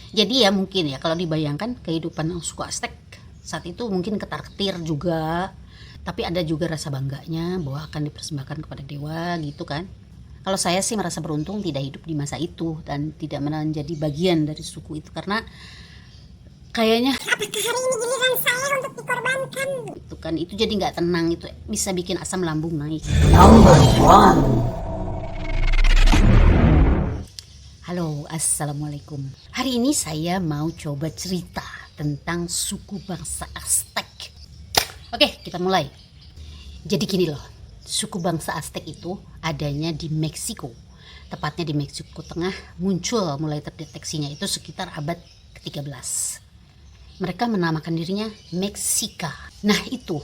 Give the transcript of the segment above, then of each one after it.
Jadi ya mungkin ya kalau dibayangkan kehidupan suku Aztec saat itu mungkin ketar-ketir juga, tapi ada juga rasa bangganya bahwa akan dipersembahkan kepada dewa gitu kan. Kalau saya sih merasa beruntung tidak hidup di masa itu dan tidak menjadi bagian dari suku itu, karena kayaknya Apakah hari ini giliran saya untuk dikorbankan? itu kan itu jadi nggak tenang, itu bisa bikin asam lambung naik. Halo, assalamualaikum. Hari ini saya mau coba cerita tentang suku bangsa Aztec. Oke, kita mulai. Jadi gini loh, suku bangsa Aztec itu adanya di Meksiko. Tepatnya di Meksiko Tengah, muncul mulai terdeteksinya itu sekitar abad ke-13. Mereka menamakan dirinya Meksika. Nah itu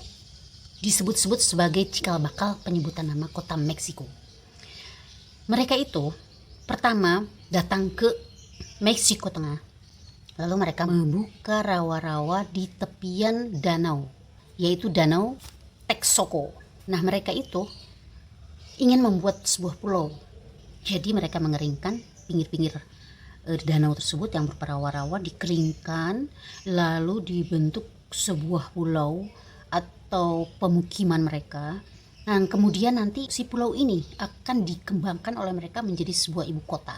disebut-sebut sebagai cikal bakal penyebutan nama kota Meksiko. Mereka itu pertama datang ke Meksiko Tengah. Lalu mereka membuka rawa-rawa di tepian danau, yaitu Danau Texcoco. Nah mereka itu ingin membuat sebuah pulau. Jadi mereka mengeringkan pinggir-pinggir danau tersebut yang berperawa-rawa, dikeringkan, lalu dibentuk sebuah pulau atau pemukiman mereka. Nah kemudian nanti si pulau ini akan dikembangkan oleh mereka menjadi sebuah ibu kota.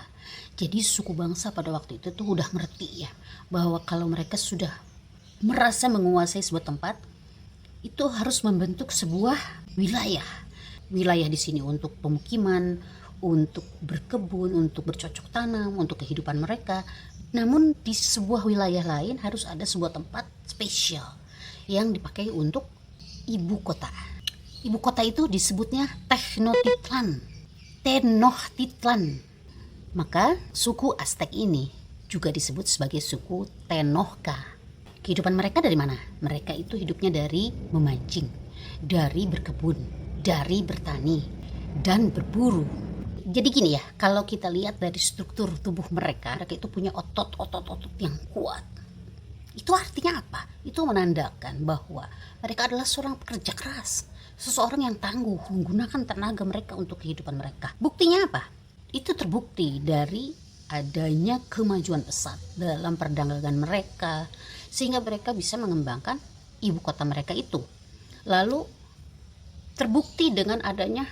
Jadi suku bangsa pada waktu itu tuh udah ngerti ya, bahwa kalau mereka sudah merasa menguasai sebuah tempat, itu harus membentuk sebuah wilayah. Wilayah di sini untuk pemukiman, untuk berkebun, untuk bercocok tanam, untuk kehidupan mereka. Namun di sebuah wilayah lain harus ada sebuah tempat spesial yang dipakai untuk ibu kota. Ibu kota itu disebutnya Tenochtitlan. Maka suku Aztec ini juga disebut sebagai suku Tenochca. Kehidupan mereka dari mana? Mereka itu hidupnya dari memancing, dari berkebun, dari bertani, dan berburu. Jadi gini ya, kalau kita lihat dari struktur tubuh mereka itu punya otot-otot yang kuat. Itu artinya apa? Itu menandakan bahwa mereka adalah seorang pekerja keras, seseorang yang tangguh, menggunakan tenaga mereka untuk kehidupan mereka. Buktinya apa? Itu terbukti dari adanya kemajuan pesat dalam perdagangan mereka, sehingga mereka bisa mengembangkan ibu kota mereka itu. Lalu terbukti dengan adanya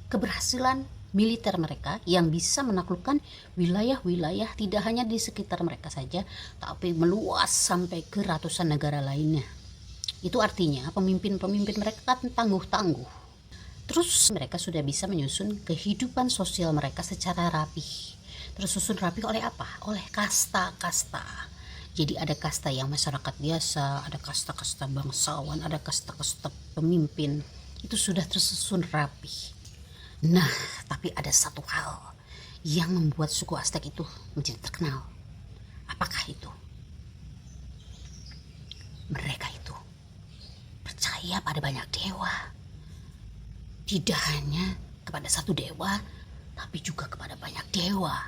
keberhasilan militer mereka yang bisa menaklukkan wilayah-wilayah tidak hanya di sekitar mereka saja, tapi meluas sampai ke ratusan negara lainnya. Itu artinya pemimpin-pemimpin mereka kan tangguh-tangguh. Terus mereka sudah bisa menyusun kehidupan sosial mereka secara rapih. Tersusun rapih oleh apa? Oleh kasta-kasta. Jadi ada kasta yang masyarakat biasa, ada kasta-kasta bangsawan, ada kasta-kasta pemimpin. Itu sudah tersusun rapih. Nah, tapi ada satu hal yang membuat suku Aztec itu menjadi terkenal. Apakah itu? Mereka itu percaya pada banyak dewa. Tidak hanya kepada satu dewa, tapi juga kepada banyak dewa.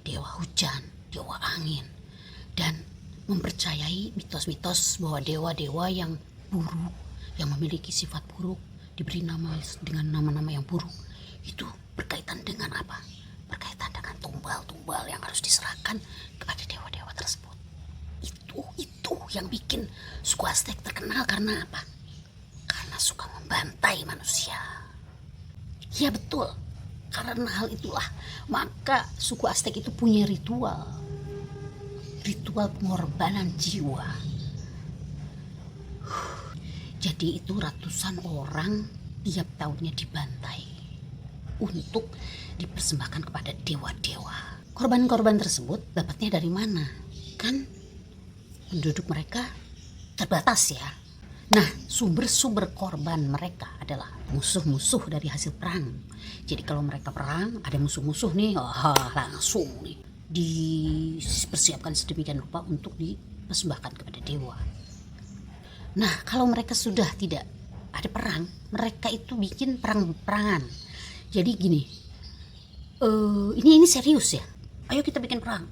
Dewa hujan, dewa angin, dan mempercayai mitos-mitos bahwa dewa-dewa yang buruk, yang memiliki sifat buruk, diberi nama dengan nama-nama yang buruk. Itu berkaitan dengan apa? Berkaitan dengan tumbal-tumbal yang harus diserahkan kepada dewa-dewa tersebut. Itu yang bikin suku Aztec terkenal. Karena apa? Karena suka membantai manusia. Ya betul. Karena hal itulah maka suku Aztec itu punya ritual pengorbanan jiwa. Jadi itu ratusan orang tiap tahunnya dibantai untuk dipersembahkan kepada dewa-dewa. Korban-korban tersebut dapatnya dari mana? Kan penduduk mereka terbatas ya. Nah, sumber-sumber korban mereka adalah musuh-musuh dari hasil perang. Jadi kalau mereka perang, ada musuh-musuh nih, langsung nih dipersiapkan sedemikian rupa untuk dipersembahkan kepada dewa. Nah, kalau mereka sudah tidak ada perang, mereka itu bikin perang-perangan. Jadi gini, ini serius ya. Ayo kita bikin perang.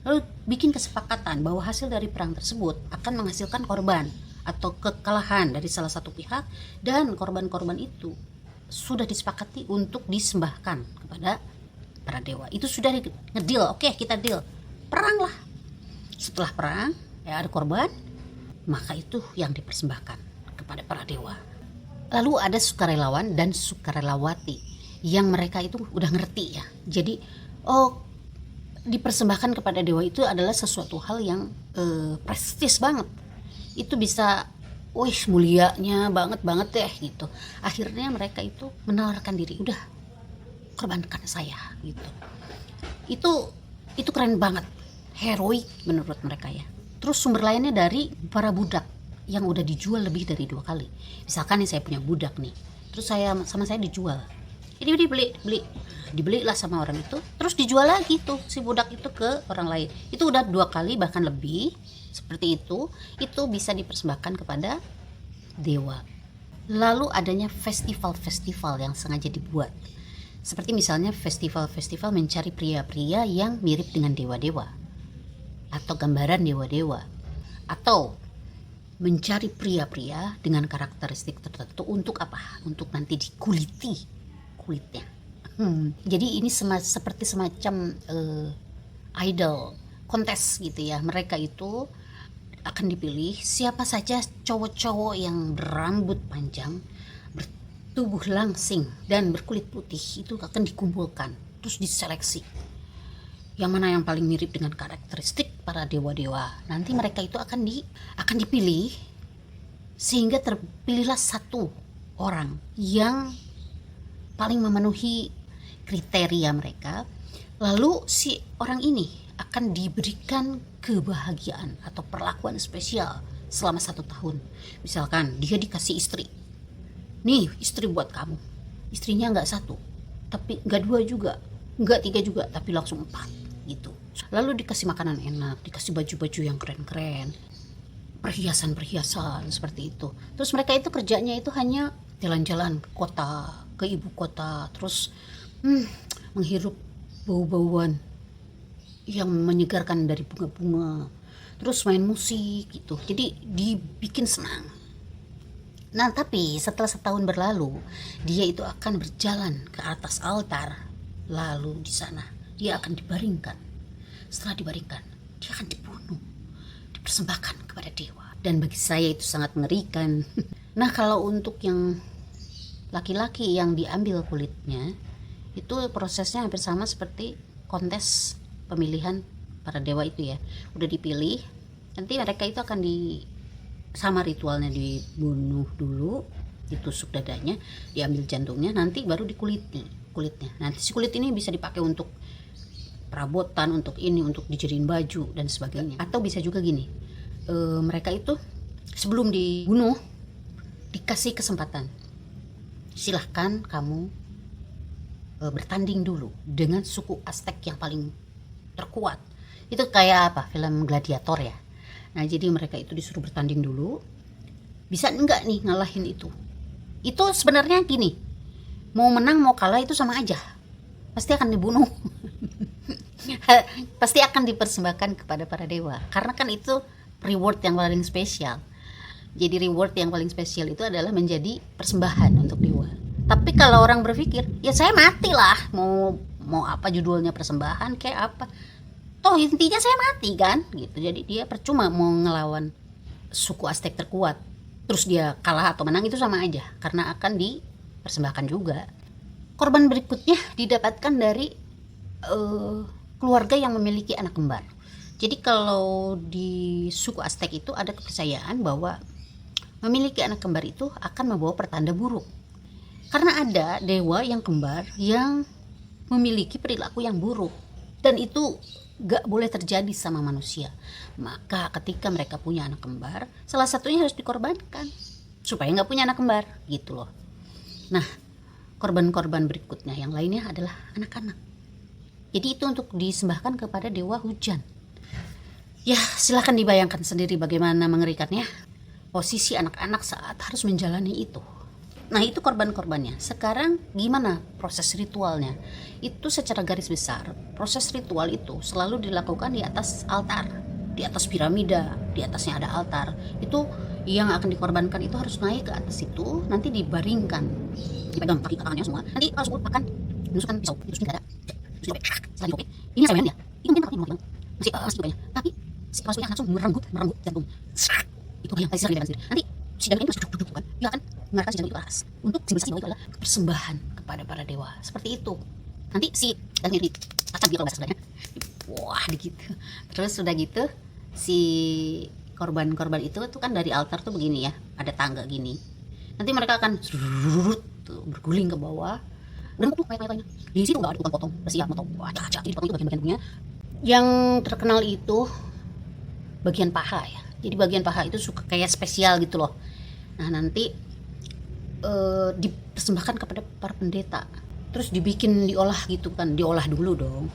Lalu bikin kesepakatan bahwa hasil dari perang tersebut akan menghasilkan korban atau kekalahan dari salah satu pihak, dan korban-korban itu sudah disepakati untuk disembahkan kepada para dewa. Itu sudah ngedeal. Oke, kita deal. Perang lah. setelah perang ada korban, maka itu yang dipersembahkan kepada para dewa. Lalu ada sukarelawan dan sukarelawati yang mereka itu udah ngerti ya. Jadi dipersembahkan kepada dewa itu adalah sesuatu hal yang prestis banget. Itu bisa mulianya banget deh gitu. Akhirnya mereka itu menawarkan diri, udah korbankan saya gitu. Itu keren banget, heroik menurut mereka ya. Terus sumber lainnya dari para budak yang udah dijual lebih dari 2 kali. Misalkan nih saya punya budak nih, terus saya dijual, jadi dibelilah sama orang itu, terus dijual lagi tuh si budak itu ke orang lain. Itu udah 2 kali bahkan lebih seperti itu bisa dipersembahkan kepada dewa. Lalu adanya festival-festival yang sengaja dibuat, seperti misalnya festival-festival mencari pria-pria yang mirip dengan dewa-dewa atau gambaran dewa-dewa, atau mencari pria-pria dengan karakteristik tertentu untuk apa? Untuk nanti dikuliti kulitnya. Jadi ini seperti semacam idol kontes gitu ya. Mereka itu akan dipilih siapa saja cowok-cowok yang berambut panjang, bertubuh langsing dan berkulit putih, itu akan dikumpulkan terus diseleksi. Yang mana yang paling mirip dengan karakteristik para dewa-dewa. Nanti mereka itu akan dipilih sehingga terpilihlah satu orang yang paling memenuhi kriteria mereka. Lalu si orang ini akan diberikan kebahagiaan atau perlakuan spesial selama 1 tahun. Misalkan dia dikasih istri, nih istri buat kamu. Istrinya nggak 1, tapi nggak 2 juga, nggak 3 juga, tapi langsung 4 gitu. Lalu dikasih makanan enak, dikasih baju-baju yang keren-keren, perhiasan-perhiasan seperti itu. Terus mereka itu kerjanya itu hanya jalan-jalan ke kota, ke ibu kota, terus menghirup bau-bauan yang menyegarkan dari bunga-bunga, terus main musik gitu. Jadi dibikin senang. Nah, tapi setelah 1 tahun berlalu, dia itu akan berjalan ke atas altar. Lalu di sana dia akan dibaringkan. Setelah dibaringkan, dia akan dibunuh, dipersembahkan kepada dewa. Dan bagi saya itu sangat mengerikan. Nah, kalau untuk yang laki-laki yang diambil kulitnya, itu prosesnya hampir sama seperti kontes pemilihan para dewa itu ya. Udah dipilih, nanti mereka itu akan sama ritualnya, dibunuh dulu, ditusuk dadanya, diambil jantungnya, nanti baru dikuliti kulitnya. Nanti si kulit ini bisa dipakai untuk perabotan, untuk ini, untuk dijadiin baju dan sebagainya. Atau bisa juga gini, mereka itu sebelum dibunuh dikasih kesempatan, silahkan kamu bertanding dulu dengan suku Aztec yang paling terkuat. Itu kayak apa, film gladiator ya. Nah, jadi mereka itu disuruh bertanding dulu, bisa enggak nih ngalahin itu sebenarnya gini, mau menang mau kalah itu sama aja, pasti akan dibunuh. Pasti akan dipersembahkan kepada para dewa, karena kan itu reward yang paling spesial. Jadi reward yang paling spesial itu adalah menjadi persembahan untuk dewa. Tapi kalau orang berpikir, ya saya mati lah, mau apa judulnya persembahan kayak apa, toh intinya saya mati kan gitu. Jadi dia percuma mau ngelawan suku Aztec terkuat, terus dia kalah atau menang itu sama aja, karena akan dipersembahkan juga. Korban berikutnya didapatkan dari keluarga yang memiliki anak kembar. Jadi kalau di suku Aztec itu ada kepercayaan bahwa memiliki anak kembar itu akan membawa pertanda buruk. Karena ada dewa yang kembar yang memiliki perilaku yang buruk, dan itu gak boleh terjadi sama manusia. Maka ketika mereka punya anak kembar, salah satunya harus dikorbankan supaya gak punya anak kembar gitu loh. Nah, korban-korban berikutnya yang lainnya adalah anak-anak. Jadi itu untuk disembahkan kepada dewa hujan. Ya, silahkan dibayangkan sendiri bagaimana mengerikannya posisi anak-anak saat harus menjalani itu. Nah, itu korban-korbannya. Sekarang gimana proses ritualnya? Itu secara garis besar, proses ritual itu selalu dilakukan di atas altar, di atas piramida, di atasnya ada altar. Itu yang akan dikorbankan itu harus naik ke atas itu, nanti dibaringkan, dipegang kaki tangannya semua. Nanti harus makan, menusukkan pisau, ditusukin dada. Setelah ini saya main ya, itu mungkin kakaknya masih masih banyak. Tapi si kepala sukunya langsung merenggut jantung. Srak. Itu yang tadi sering sendiri. Nanti si jantung ini masih duduk kan, dia akan mengarahkan si jantung itu ke atas untuk simbolisasi bahwa itu adalah persembahan kepada para dewa. Seperti itu. Nanti si jantung ini ditancap dia kalau bahasa Sundanya. Wah, gitu. Terus sudah gitu si korban-korban itu tuh kan dari altar tuh begini ya, ada tangga gini. Nanti mereka akan tuh, berguling ke bawah. Dan tuh mayat-mayatnya di situ nggak ada tukang potong, bersiap motong. Wah, jadi potong itu bagian-bagian tubuhnya. Yang terkenal itu bagian paha ya. Jadi bagian paha itu suka kayak spesial gitu loh. Nah nanti dipersembahkan kepada para pendeta. Terus diolah gitu kan, diolah dulu dong.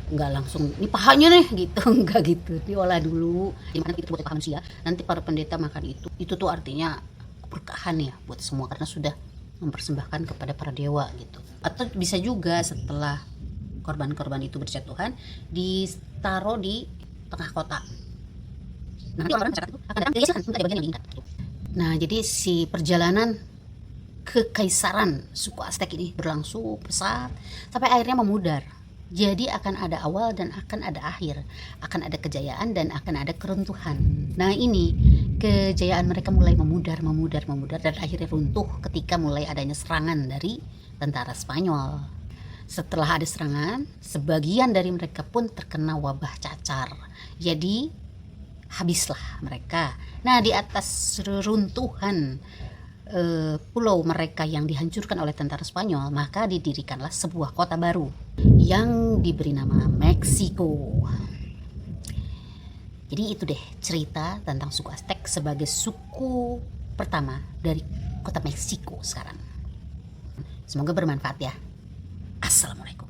Nggak langsung ini pahanya nih gitu, enggak gitu, diolah dulu dimana itu buat paha manusia. Nanti para pendeta makan itu tuh artinya keberkahan ya buat semua karena sudah mempersembahkan kepada para dewa gitu. Atau bisa juga setelah korban-korban itu berjatuhan ditaruh di tengah kota. Nanti orang-orang masyarakat itu akan datang ke yayasan untuk ada bagian yang diingat gitu. Nah jadi si perjalanan kekaisaran suku Aztec ini berlangsung pesat sampai akhirnya memudar. Jadi akan ada awal dan akan ada akhir, akan ada kejayaan dan akan ada keruntuhan. Nah ini kejayaan mereka mulai memudar dan akhirnya runtuh ketika mulai adanya serangan dari tentara Spanyol. Setelah ada serangan, sebagian dari mereka pun terkena wabah cacar. Jadi habislah mereka. Nah di atas reruntuhan pulau mereka yang dihancurkan oleh tentara Spanyol, maka didirikanlah sebuah kota baru yang diberi nama Meksiko. Jadi itu deh cerita tentang suku Aztec sebagai suku pertama dari kota Meksiko sekarang. Semoga bermanfaat ya. Assalamualaikum.